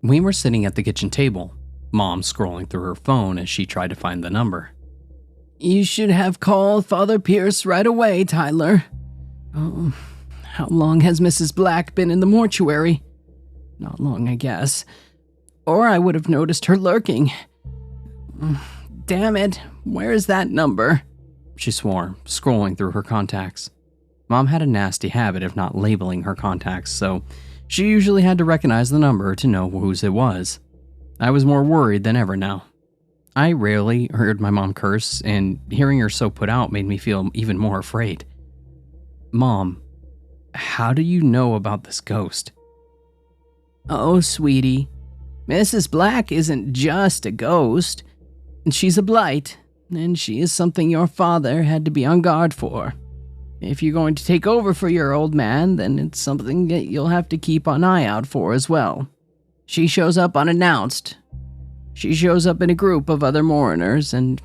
We were sitting at the kitchen table, Mom scrolling through her phone as she tried to find the number. You should have called Father Pierce right away, Tyler. Oh, how long has Mrs. Black been in the mortuary? Not long, I guess. Or I would have noticed her lurking. Damn it, where is that number? She swore, scrolling through her contacts. Mom had a nasty habit of not labeling her contacts, so she usually had to recognize the number to know whose it was. I was more worried than ever now. I rarely heard my mom curse, and hearing her so put out made me feel even more afraid. Mom, how do you know about this ghost? Oh, sweetie, Mrs. Black isn't just a ghost. She's a blight, and she is something your father had to be on guard for. If you're going to take over for your old man, then it's something that you'll have to keep an eye out for as well. She shows up unannounced. She shows up in a group of other mourners, and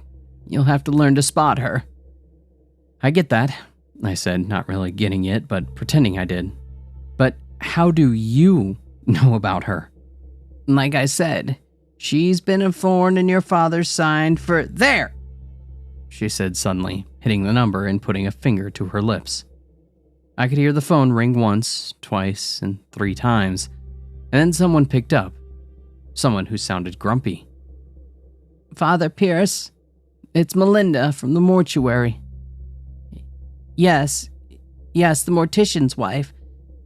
you'll have to learn to spot her. I get that, I said, not really getting it, but pretending I did. But how do you know about her? Like I said, she's been a thorn in your father's side for— There! She said suddenly, hitting the number and putting a finger to her lips. I could hear the phone ring once, twice, and 3 times, and then someone picked up. Someone who sounded grumpy. Father Pierce, it's Melinda from the mortuary. Yes, the mortician's wife.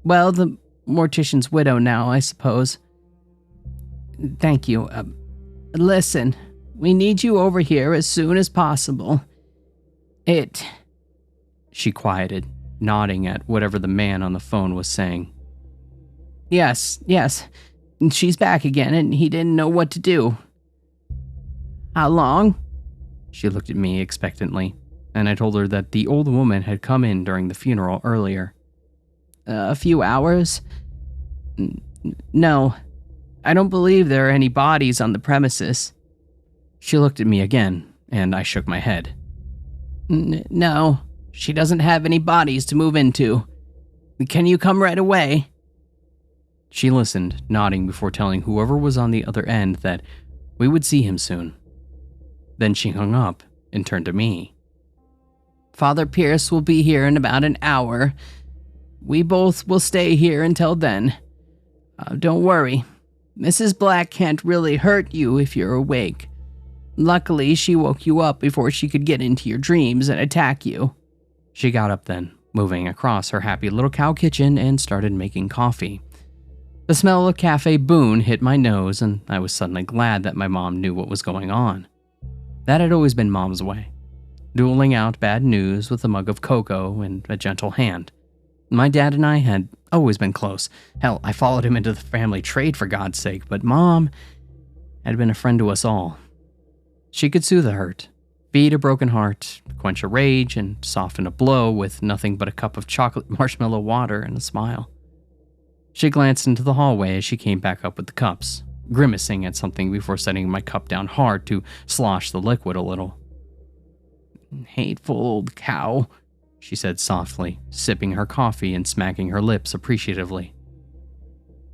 Well, the mortician's widow now, I suppose. Thank you. Listen, we need you over here as soon as possible. She quieted, nodding at whatever the man on the phone was saying. Yes. She's back again, and he didn't know what to do. How long? She looked at me expectantly, and I told her that the old woman had come in during the funeral earlier. A few hours? No, I don't believe there are any bodies on the premises. She looked at me again, and I shook my head. No, she doesn't have any bodies to move into. Can you come right away? She listened, nodding before telling whoever was on the other end that we would see him soon. Then she hung up and turned to me. Father Pierce will be here in about an hour. We both will stay here until then. Don't worry. Mrs. Black can't really hurt you if you're awake. Luckily, she woke you up before she could get into your dreams and attack you. She got up then, moving across her happy little cow kitchen and started making coffee. The smell of Cafe Boone hit my nose, and I was suddenly glad that my mom knew what was going on. That had always been Mom's way, dueling out bad news with a mug of cocoa and a gentle hand. My dad and I had always been close. Hell, I followed him into the family trade for God's sake, but Mom had been a friend to us all. She could soothe a hurt, feed a broken heart, quench a rage, and soften a blow with nothing but a cup of chocolate marshmallow water and a smile. She glanced into the hallway as she came back up with the cups, grimacing at something before setting my cup down hard to slosh the liquid a little. Hateful old cow, she said softly, sipping her coffee and smacking her lips appreciatively.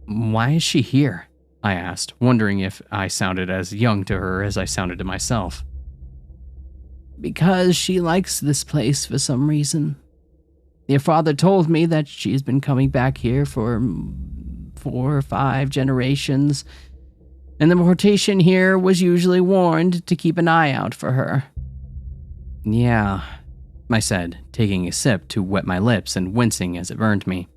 Why is she here? I asked, wondering if I sounded as young to her as I sounded to myself. Because she likes this place for some reason. Your father told me that she's been coming back here for 4 or 5 generations, and the mortician here was usually warned to keep an eye out for her. Yeah, I said, taking a sip to wet my lips and wincing as it burned me.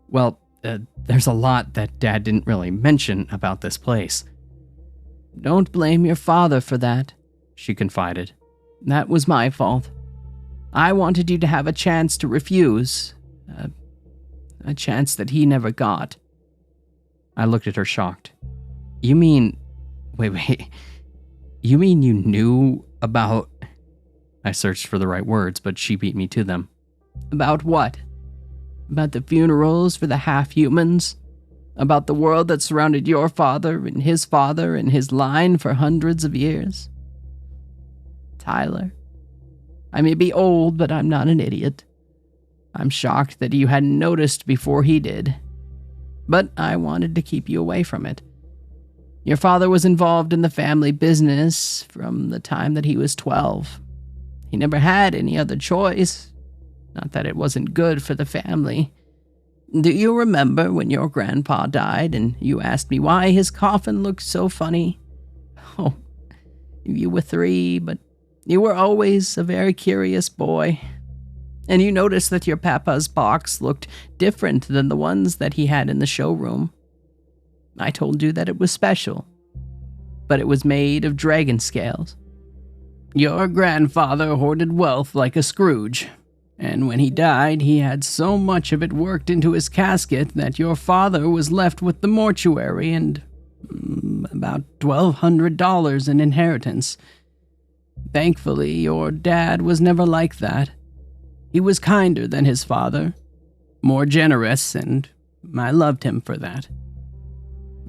Well, there's a lot that Dad didn't really mention about this place. Don't blame your father for that, she confided. That was my fault. I wanted you to have a chance to refuse. A chance that he never got. I looked at her shocked. You mean... Wait. You mean you knew about... I searched for the right words, but she beat me to them. About what? About the funerals for the half-humans? About the world that surrounded your father and his line for hundreds of years? Tyler, I may be old, but I'm not an idiot. I'm shocked that you hadn't noticed before he did. but I wanted to keep you away from it. Your father was involved in the family business from the time that he was 12. He never had any other choice. Not that it wasn't good for the family. Do you remember when your grandpa died and you asked me why his coffin looked so funny? Oh, you were 3, but you were always a very curious boy. And you noticed that your papa's box looked different than the ones that he had in the showroom. I told you that it was special, but it was made of dragon scales. Your grandfather hoarded wealth like a Scrooge, and when he died, he had so much of it worked into his casket that your father was left with the mortuary and about $1,200 in inheritance. Thankfully, your dad was never like that. He was kinder than his father, more generous, and I loved him for that.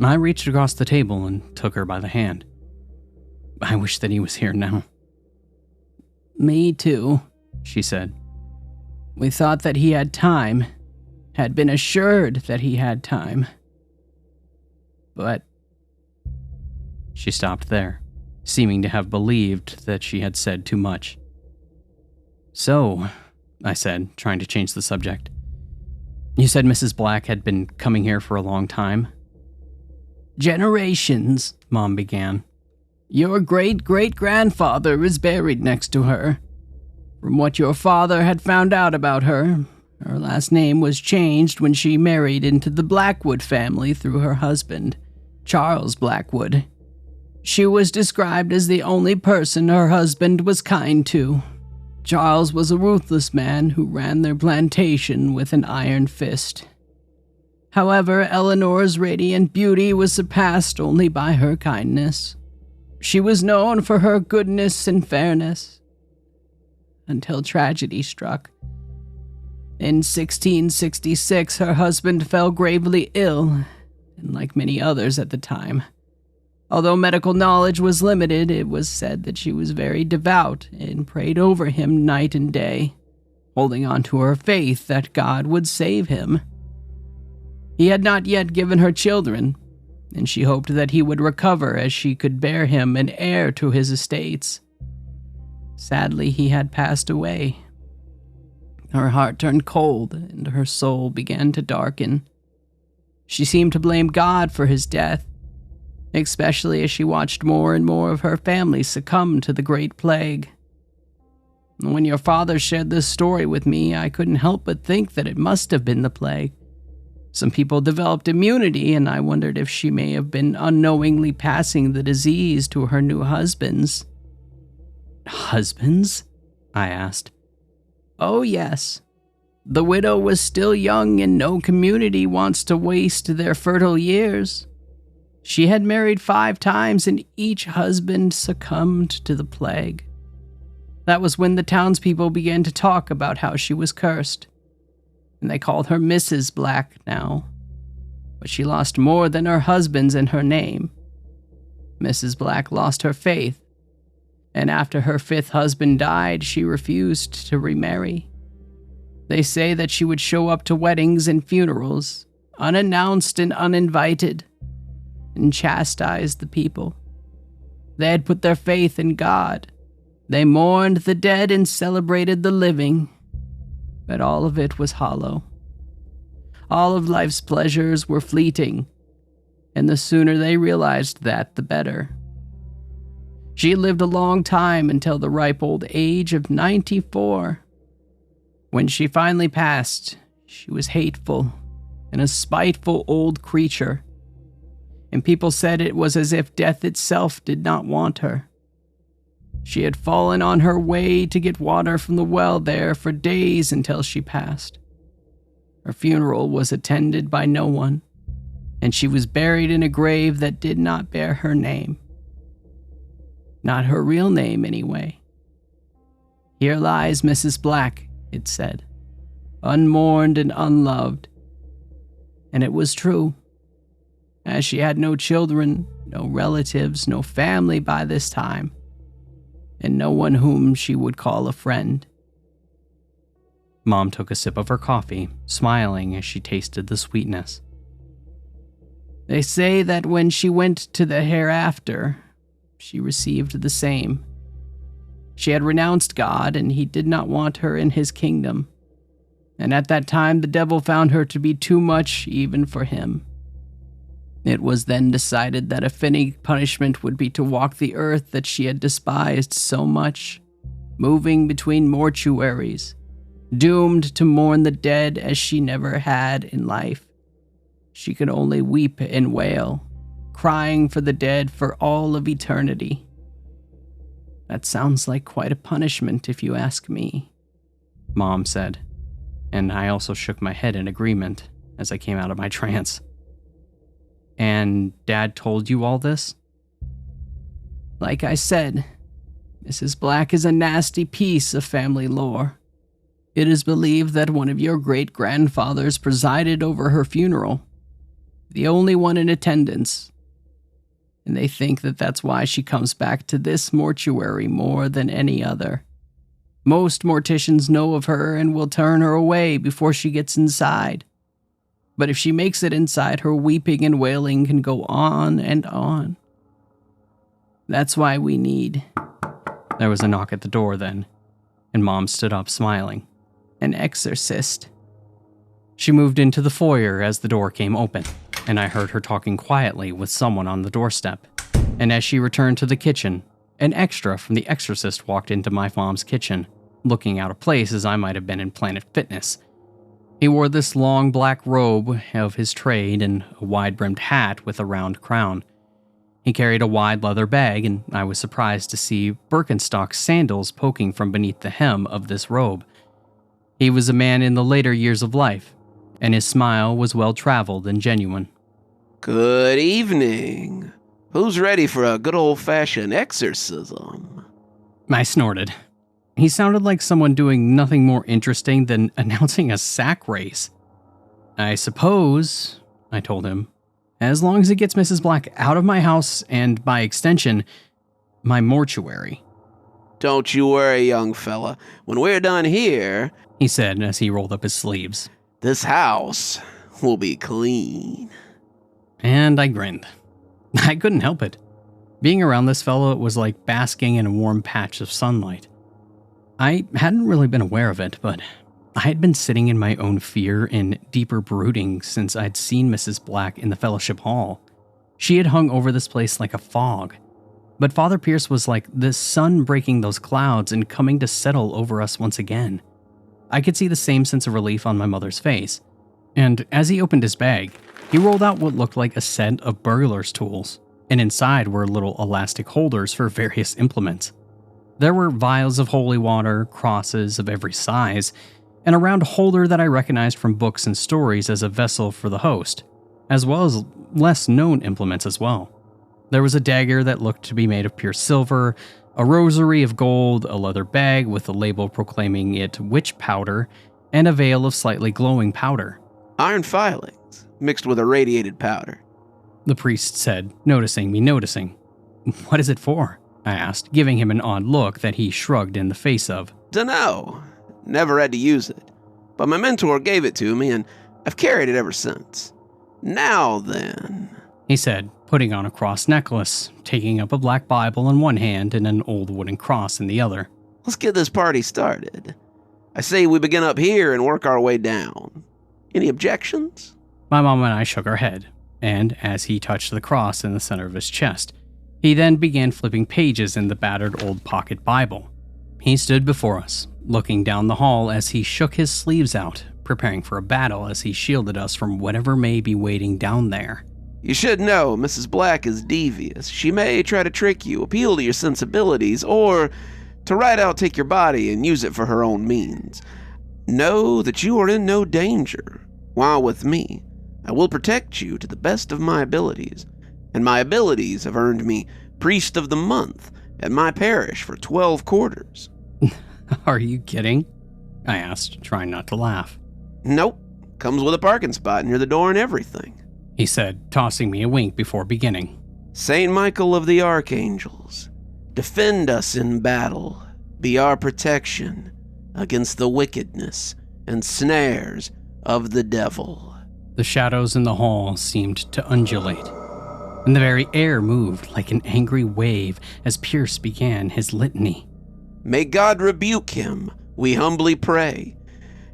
I reached across the table and took her by the hand. I wish that he was here now. Me too, she said. We thought that he had time, had been assured that he had time. But she stopped there, seeming to have believed that she had said too much. So, I said, trying to change the subject. You said Mrs. Black had been coming here for a long time? Generations, Mom began. Your great-great-grandfather is buried next to her. From what your father had found out about her, her last name was changed when she married into the Blackwood family through her husband, Charles Blackwood. She was described as the only person her husband was kind to. Charles was a ruthless man who ran their plantation with an iron fist. However, Eleanor's radiant beauty was surpassed only by her kindness. She was known for her goodness and fairness, until tragedy struck. In 1666, her husband fell gravely ill, and like many others at the time. Although medical knowledge was limited, it was said that she was very devout and prayed over him night and day, holding on to her faith that God would save him. He had not yet given her children, and she hoped that he would recover as she could bear him an heir to his estates. Sadly, he had passed away. Her heart turned cold, and her soul began to darken. She seemed to blame God for his death, especially as she watched more and more of her family succumb to the Great Plague. When your father shared this story with me, I couldn't help but think that it must have been the plague. Some people developed immunity, and I wondered if she may have been unknowingly passing the disease to her new husbands. Husbands? I asked. Oh, yes. The widow was still young, and no community wants to waste their fertile years. She had married 5 times, and each husband succumbed to the plague. That was when the townspeople began to talk about how she was cursed, and they called her Mrs. Black now. But she lost more than her husbands in her name. Mrs. Black lost her faith, and after her 5th husband died, she refused to remarry. They say that she would show up to weddings and funerals, unannounced and uninvited, and chastise the people. They had put their faith in God. They mourned the dead and celebrated the living, but all of it was hollow. All of life's pleasures were fleeting, and the sooner they realized that, the better. She lived a long time until the ripe old age of 94. When she finally passed, she was hateful and a spiteful old creature, and people said it was as if death itself did not want her. She had fallen on her way to get water from the well there for days until she passed. Her funeral was attended by no one, and she was buried in a grave that did not bear her name. Not her real name, anyway. Here lies Mrs. Black, it said, unmourned and unloved. And it was true, as she had no children, no relatives, no family by this time, and no one whom she would call a friend. Mom took a sip of her coffee, smiling as she tasted the sweetness. They say that when she went to the hereafter, she received the same. She had renounced God, and he did not want her in his kingdom. And at that time, the devil found her to be too much even for him. It was then decided that a fitting punishment would be to walk the earth that she had despised so much, moving between mortuaries, doomed to mourn the dead as she never had in life. She could only weep and wail, crying for the dead for all of eternity. That sounds like quite a punishment if you ask me, Mom said, and I also shook my head in agreement as I came out of my trance. And Dad told you all this? Like I said, Mrs. Black is a nasty piece of family lore. It is believed that one of your great-grandfathers presided over her funeral, the only one in attendance. And they think that that's why she comes back to this mortuary more than any other. Most morticians know of her and will turn her away before she gets inside. But if she makes it inside, her weeping and wailing can go on and on. That's why we need... There was a knock at the door then, and Mom stood up smiling. An exorcist. She moved into the foyer as the door came open, and I heard her talking quietly with someone on the doorstep. And as she returned to the kitchen, an extra from The Exorcist walked into my mom's kitchen, looking out of place as I might have been in Planet Fitness. He wore this long black robe of his trade and a wide-brimmed hat with a round crown. He carried a wide leather bag, and I was surprised to see Birkenstock sandals poking from beneath the hem of this robe. He was a man in the later years of life, and his smile was well-traveled and genuine. Good evening. Who's ready for a good old-fashioned exorcism? I snorted. He sounded like someone doing nothing more interesting than announcing a sack race. I suppose, I told him, as long as it gets Mrs. Black out of my house and, by extension, my mortuary. Don't you worry, young fella. When we're done here, he said as he rolled up his sleeves, this house will be clean. And I grinned. I couldn't help it. Being around this fellow was like basking in a warm patch of sunlight. I hadn't really been aware of it, but I had been sitting in my own fear and deeper brooding since I'd seen Mrs. Black in the fellowship hall. She had hung over this place like a fog, but Father Pierce was like the sun breaking those clouds and coming to settle over us once again. I could see the same sense of relief on my mother's face, and as he opened his bag, he rolled out what looked like a set of burglar's tools, and inside were little elastic holders for various implements. There were vials of holy water, crosses of every size, and a round holder that I recognized from books and stories as a vessel for the host, as well as less-known implements as well. There was a dagger that looked to be made of pure silver, a rosary of gold, a leather bag with a label proclaiming it witch powder, and a veil of slightly glowing powder. Iron filings, mixed with irradiated powder, the priest said, noticing me noticing. What is it for? I asked, giving him an odd look that he shrugged in the face of. Dunno. Never had to use it. But my mentor gave it to me, and I've carried it ever since. Now then, he said, putting on a cross necklace, taking up a black Bible in one hand and an old wooden cross in the other. Let's get this party started. I say we begin up here and work our way down. Any objections? My mom and I shook our head, and as he touched the cross in the center of his chest, he then began flipping pages in the battered old pocket Bible. He stood before us, looking down the hall as he shook his sleeves out, preparing for a battle as he shielded us from whatever may be waiting down there. You should know Mrs. Black is devious. She may try to trick you, appeal to your sensibilities, or to right out take your body and use it for her own means. Know that you are in no danger. While with me, I will protect you to the best of my abilities. And my abilities have earned me Priest of the Month at my parish for 12 quarters. Are you kidding? I asked, trying not to laugh. Nope. Comes with a parking spot near the door and everything, he said, tossing me a wink before beginning. Saint Michael of the Archangels, defend us in battle. Be our protection against the wickedness and snares of the devil. The shadows in the hall seemed to undulate, and the very air moved like an angry wave as Pierce began his litany. May God rebuke him, we humbly pray,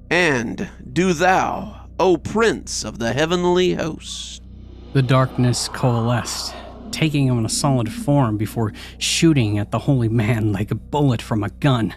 and do thou, O Prince of the heavenly host. The darkness coalesced, taking on a solid form before shooting at the holy man like a bullet from a gun.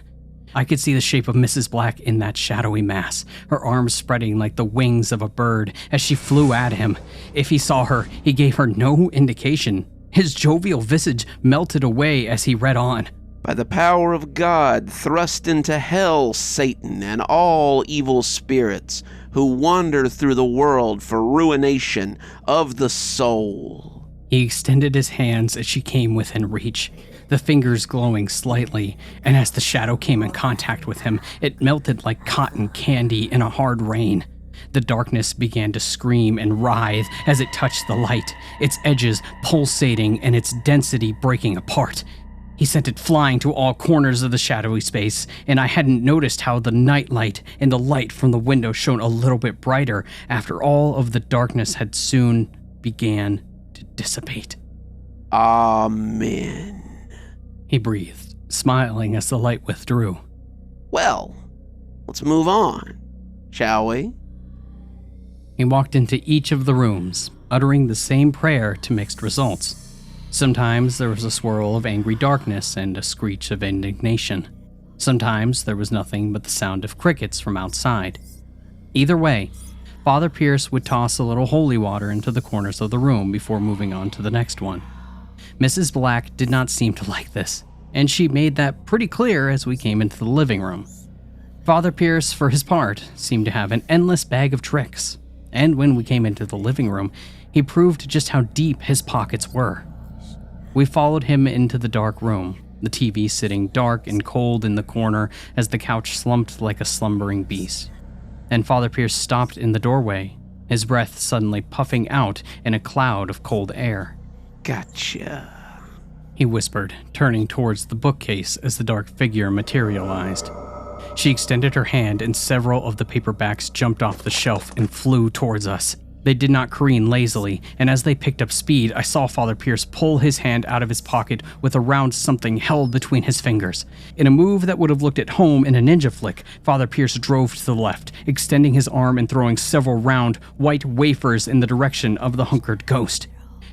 I could see the shape of Mrs. Black in that shadowy mass, her arms spreading like the wings of a bird as she flew at him. If he saw her, he gave her no indication. His jovial visage melted away as he read on. By the power of God, thrust into hell Satan and all evil spirits who wander through the world for ruination of the soul. He extended his hands as she came within reach, the fingers glowing slightly, and as the shadow came in contact with him, it melted like cotton candy in a hard rain. The darkness began to scream and writhe as it touched the light, its edges pulsating and its density breaking apart. He sent it flying to all corners of the shadowy space, and I hadn't noticed how the nightlight and the light from the window shone a little bit brighter after all of the darkness had soon began to dissipate. Amen. He breathed, smiling as the light withdrew. Well, let's move on, shall we? He walked into each of the rooms, uttering the same prayer to mixed results. Sometimes there was a swirl of angry darkness and a screech of indignation. Sometimes there was nothing but the sound of crickets from outside. Either way, Father Pierce would toss a little holy water into the corners of the room before moving on to the next one. Mrs. Black did not seem to like this, and she made that pretty clear as we came into the living room. Father Pierce, for his part, seemed to have an endless bag of tricks, and when we came into the living room, he proved just how deep his pockets were. We followed him into the dark room, the TV sitting dark and cold in the corner as the couch slumped like a slumbering beast. And Father Pierce stopped in the doorway, his breath suddenly puffing out in a cloud of cold air. Gotcha, he whispered, turning towards the bookcase as the dark figure materialized. She extended her hand and several of the paperbacks jumped off the shelf and flew towards us. They did not careen lazily, and as they picked up speed, I saw Father Pierce pull his hand out of his pocket with a round something held between his fingers. In a move that would have looked at home in a ninja flick, Father Pierce drove to the left, extending his arm and throwing several round, white wafers in the direction of the hunkered ghost.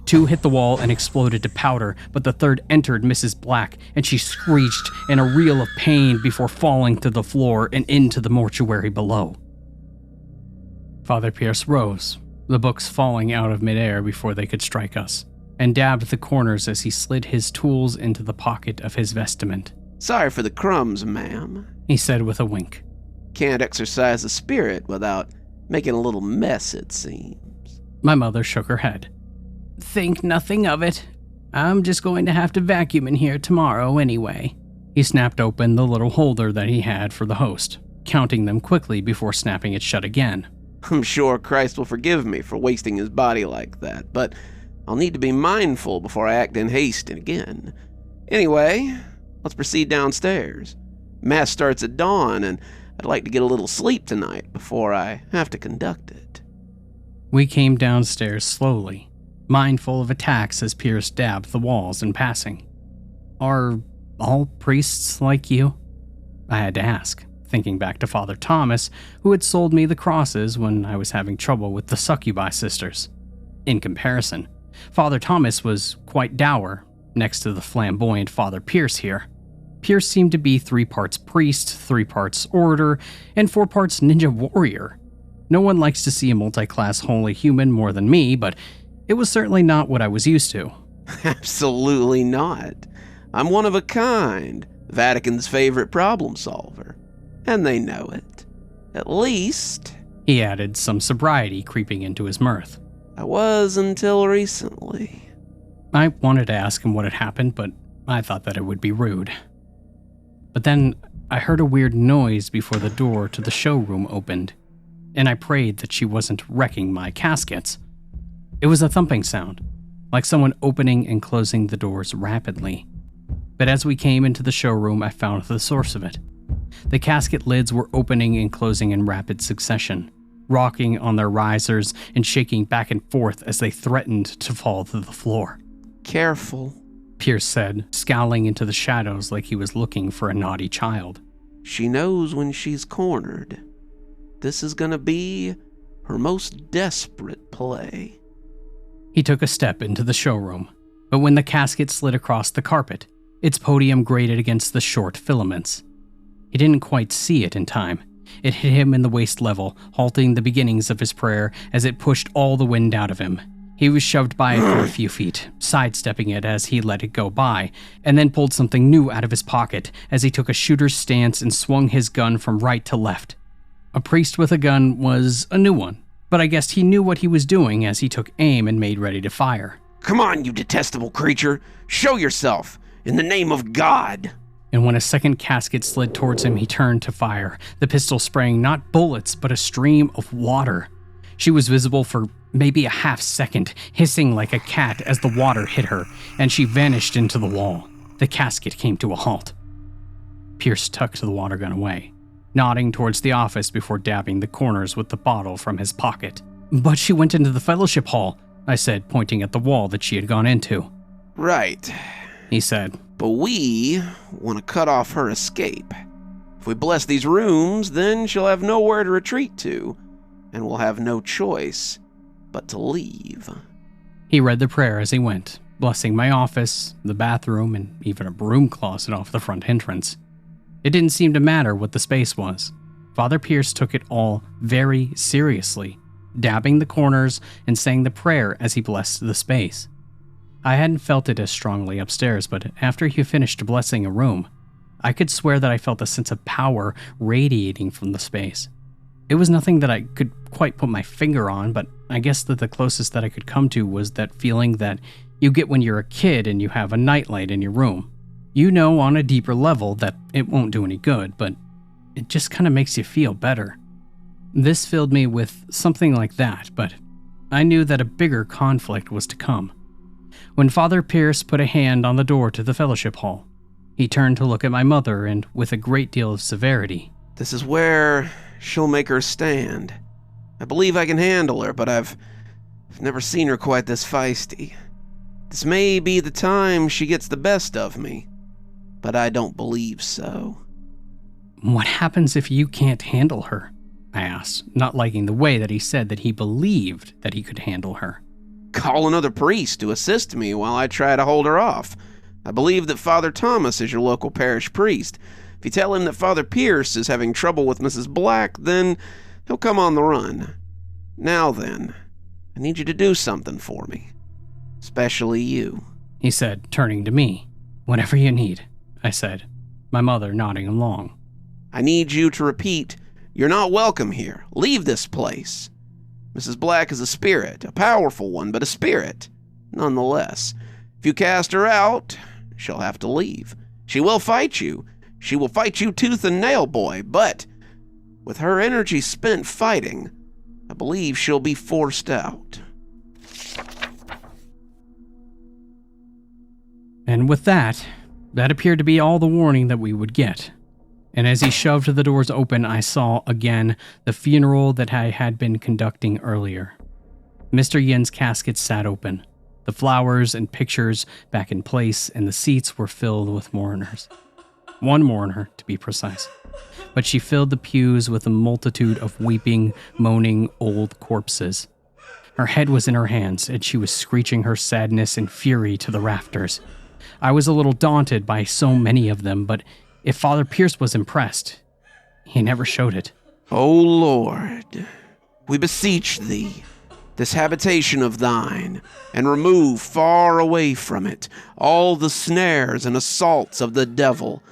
2 hit the wall and exploded to powder, but the third entered Mrs. Black, and she screeched in a reel of pain before falling to the floor and into the mortuary below. Father Pierce rose, the books falling out of midair before they could strike us, and dabbed the corners as he slid his tools into the pocket of his vestment. Sorry for the crumbs, ma'am, he said with a wink. Can't exorcise the spirit without making a little mess, it seems. My mother shook her head. Think nothing of it. I'm just going to have to vacuum in here tomorrow anyway. He snapped open the little holder that he had for the host, counting them quickly before snapping it shut again. I'm sure Christ will forgive me for wasting his body like that, but I'll need to be mindful before I act in haste again. Anyway, let's proceed downstairs. Mass starts at dawn, and I'd like to get a little sleep tonight before I have to conduct it. We came downstairs slowly, mindful of attacks as Pierce dabbed the walls in passing. Are all priests like you? I had to ask, thinking back to Father Thomas, who had sold me the crosses when I was having trouble with the succubi sisters. In comparison, Father Thomas was quite dour, next to the flamboyant Father Pierce here. Pierce seemed to be 3 parts priest, 3 parts orator, and 4 parts ninja warrior. No one likes to see a multi-class holy human more than me, but it was certainly not what I was used to. Absolutely not. I'm one of a kind, Vatican's favorite problem solver. And they know it. At least, he added, some sobriety creeping into his mirth. I was until recently. I wanted to ask him what had happened, but I thought that it would be rude. But then I heard a weird noise before the door to the showroom opened, and I prayed that she wasn't wrecking my caskets. It was a thumping sound, like someone opening and closing the doors rapidly. But as we came into the showroom, I found the source of it. The casket lids were opening and closing in rapid succession. rocking on their risers and shaking back and forth as they threatened to fall to the floor. Careful, Pierce said, scowling into the shadows like he was looking for a naughty child. She knows when she's cornered. This is gonna be her most desperate play. He took a step into the showroom, but when the casket slid across the carpet, its podium grated against the short filaments. He didn't quite see it in time. It hit him in the waist level, halting the beginnings of his prayer as it pushed all the wind out of him. He was shoved by it for a few feet, sidestepping it as he let it go by, and then pulled something new out of his pocket as he took a shooter's stance and swung his gun from right to left. A priest with a gun was a new one, but I guessed he knew what he was doing as he took aim and made ready to fire. Come on, you detestable creature. Show yourself, in the name of God. And when a second casket slid towards him, he turned to fire, the pistol spraying not bullets, but a stream of water. She was visible for maybe a half second, hissing like a cat as the water hit her, and she vanished into the wall. The casket came to a halt. Pierce tucked the water gun away, nodding towards the office before dabbing the corners with the bottle from his pocket. But she went into the fellowship hall, I said, pointing at the wall that she had gone into. Right, he said. But we want to cut off her escape. If we bless these rooms, then she'll have nowhere to retreat to, and we'll have no choice but to leave. He read the prayer as he went, blessing my office, the bathroom, and even a broom closet off the front entrance. It didn't seem to matter what the space was. Father Pierce took it all very seriously, dabbing the corners and saying the prayer as he blessed the space. I hadn't felt it as strongly upstairs, but after he finished blessing a room, I could swear that I felt a sense of power radiating from the space. It was nothing that I could quite put my finger on, but I guess that the closest that I could come to was that feeling that you get when you're a kid and you have a nightlight in your room. You know on a deeper level that it won't do any good, but it just kind of makes you feel better. This filled me with something like that, but I knew that a bigger conflict was to come. When Father Pierce put a hand on the door to the fellowship hall, he turned to look at my mother and, with a great deal of severity, This is where she'll make her stand. I believe I can handle her, but I've never seen her quite this feisty. This may be the time she gets the best of me, but I don't believe so. What happens if you can't handle her? I asked, not liking the way that he said that he believed that he could handle her. Call another priest to assist me while I try to hold her off. I believe that Father Thomas is your local parish priest. If you tell him that Father Pierce is having trouble with Mrs. Black, then he'll come on the run. Now then, I need you to do something for me. Especially you, he said, turning to me. Whatever you need, I said, my mother nodding along. I need you to repeat, "You're not welcome here. Leave this place." Mrs. Black is a spirit, a powerful one, but a spirit, nonetheless. If you cast her out, she'll have to leave. She will fight you. She will fight you tooth and nail, boy, but with her energy spent fighting, I believe she'll be forced out. And with that appeared to be all the warning that we would get. And as he shoved the doors open, I saw again the funeral that I had been conducting earlier. Mr. Yin's casket sat open, the flowers and pictures back in place, and the seats were filled with mourners. One mourner, to be precise. But she filled the pews with a multitude of weeping, moaning old corpses. Her head was in her hands, and she was screeching her sadness and fury to the rafters. I was a little daunted by so many of them, but if Father Pierce was impressed, he never showed it. O Lord, we beseech thee, this habitation of thine, and remove far away from it all the snares and assaults of the devil.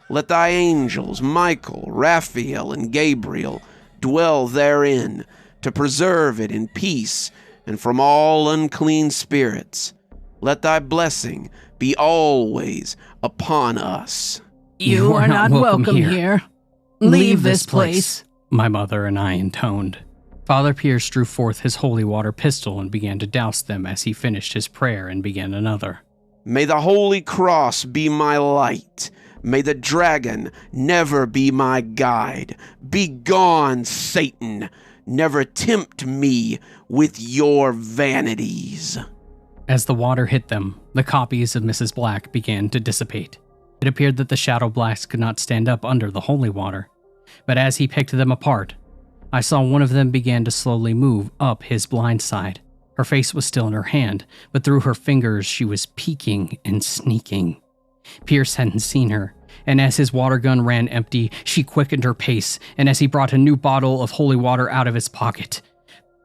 Let thy angels, Michael, Raphael, and Gabriel, dwell therein, to preserve it in peace and from all unclean spirits. Let thy blessing be always upon us. You are not welcome here. Leave this place, my mother and I intoned. Father Pierce drew forth his holy water pistol and began to douse them as he finished his prayer and began another. May the holy cross be my light. May the dragon never be my guide. Be gone, Satan. never tempt me with your vanities." As the water hit them, the copies of Mrs. Black began to dissipate. It appeared that the Shadow Blacks could not stand up under the holy water, but as he picked them apart, I saw one of them began to slowly move up his blind side. Her face was still in her hand, but through her fingers she was peeking and sneaking. Pierce hadn't seen her, and as his water gun ran empty, she quickened her pace, and as he brought a new bottle of holy water out of his pocket.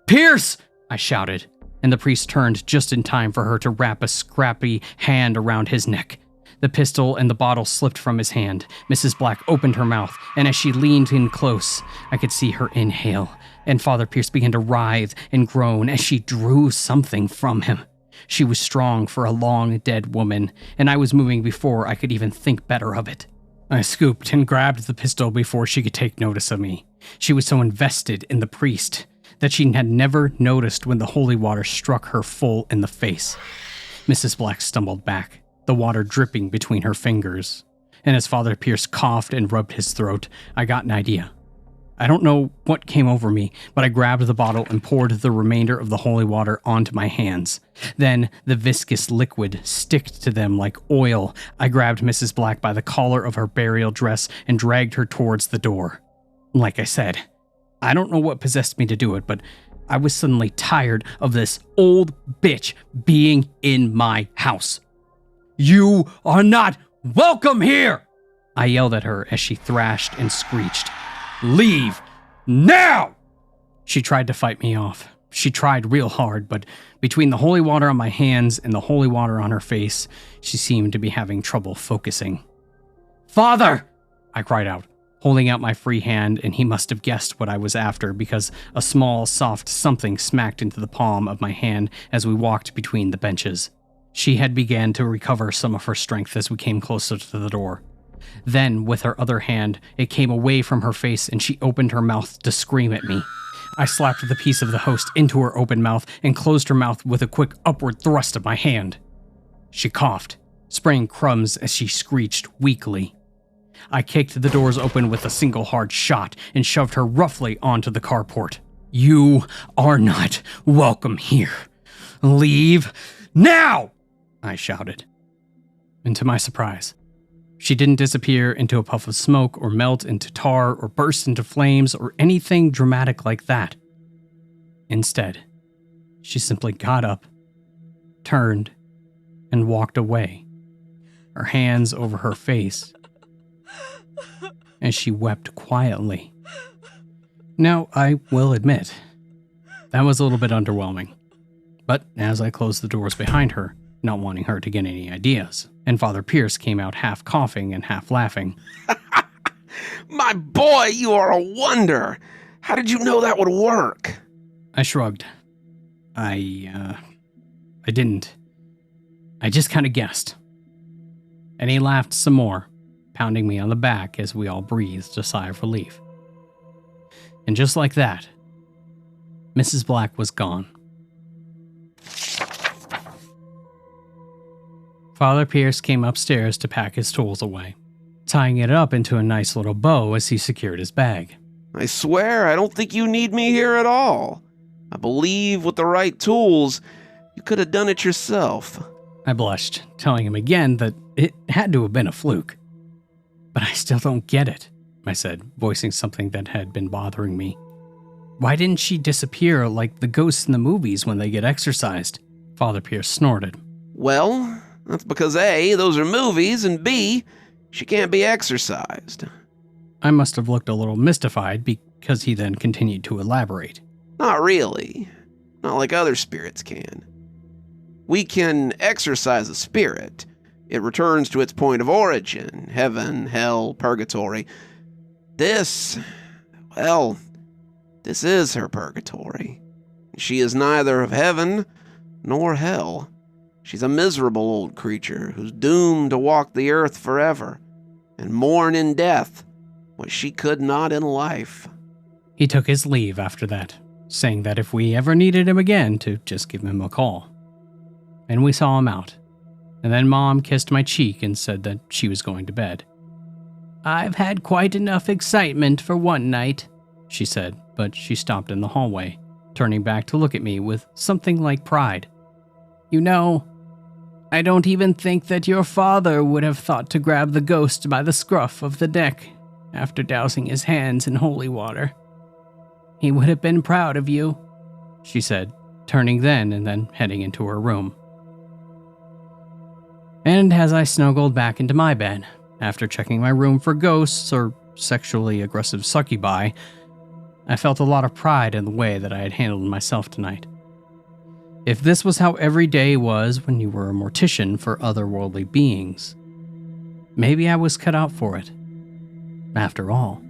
"Pierce!" I shouted, and the priest turned just in time for her to wrap a scrappy hand around his neck. The pistol and the bottle slipped from his hand. Mrs. Black opened her mouth, and as she leaned in close, I could see her inhale, and Father Pierce began to writhe and groan as she drew something from him. She was strong for a long dead woman, and I was moving before I could even think better of it. I scooped and grabbed the pistol before she could take notice of me. She was so invested in the priest that she had never noticed when the holy water struck her full in the face. Mrs. Black stumbled back, the water dripping between her fingers, and as Father Pierce coughed and rubbed his throat, I got an idea. I don't know what came over me, but I grabbed the bottle and poured the remainder of the holy water onto my hands. Then, the viscous liquid sticked to them like oil. I grabbed Mrs. Black by the collar of her burial dress and dragged her towards the door. Like I said, I don't know what possessed me to do it, but I was suddenly tired of this old bitch being in my house. "You are not welcome here!" I yelled at her as she thrashed and screeched. "Leave now!" She tried to fight me off. She tried real hard, but between the holy water on my hands and the holy water on her face, she seemed to be having trouble focusing. "Father!" I cried out, holding out my free hand, and he must have guessed what I was after because a small, soft something smacked into the palm of my hand as we walked between the benches. She had begun to recover some of her strength as we came closer to the door. Then, with her other hand, it came away from her face and she opened her mouth to scream at me. I slapped the piece of the host into her open mouth and closed her mouth with a quick upward thrust of my hand. She coughed, spraying crumbs as she screeched weakly. I kicked the doors open with a single hard shot and shoved her roughly onto the carport. "You are not welcome here. Leave now!" I shouted. And to my surprise, she didn't disappear into a puff of smoke or melt into tar or burst into flames or anything dramatic like that. Instead, she simply got up, turned, and walked away, her hands over her face, and she wept quietly. Now, I will admit, that was a little bit underwhelming. But as I closed the doors behind her, not wanting her to get any ideas, and Father Pierce came out half coughing and half laughing. "My boy, you are a wonder. How did you know that would work?" I shrugged. I didn't. I just kind of guessed. And he laughed some more, pounding me on the back as we all breathed a sigh of relief. And just like that, Mrs. Black was gone. Father Pierce came upstairs to pack his tools away, tying it up into a nice little bow as he secured his bag. "I swear, I don't think you need me here at all. I believe with the right tools, you could have done it yourself." I blushed, telling him again that it had to have been a fluke. "But I still don't get it," I said, voicing something that had been bothering me. "Why didn't she disappear like the ghosts in the movies when they get exorcised?" Father Pierce snorted. "Well, that's because A, those are movies, and B, she can't be exorcised." I must have looked a little mystified because he then continued to elaborate. "Not really. Not like other spirits can. We can exorcise a spirit. It returns to its point of origin, heaven, hell, purgatory. This is her purgatory. She is neither of heaven nor hell. She's a miserable old creature who's doomed to walk the earth forever and mourn in death what she could not in life." He took his leave after that, saying that if we ever needed him again, to just give him a call. And we saw him out. And then Mom kissed my cheek and said that she was going to bed. "I've had quite enough excitement for one night," she said, but she stopped in the hallway, turning back to look at me with something like pride. You know, I don't even think that your father would have thought to grab the ghost by the scruff of the neck after dousing his hands in holy water. He would have been proud of you, she said, turning then and then heading into her room. And as I snuggled back into my bed, after checking my room for ghosts or sexually aggressive succubi, I felt a lot of pride in the way that I had handled myself tonight. If this was how every day was when you were a mortician for otherworldly beings, maybe I was cut out for it. After all.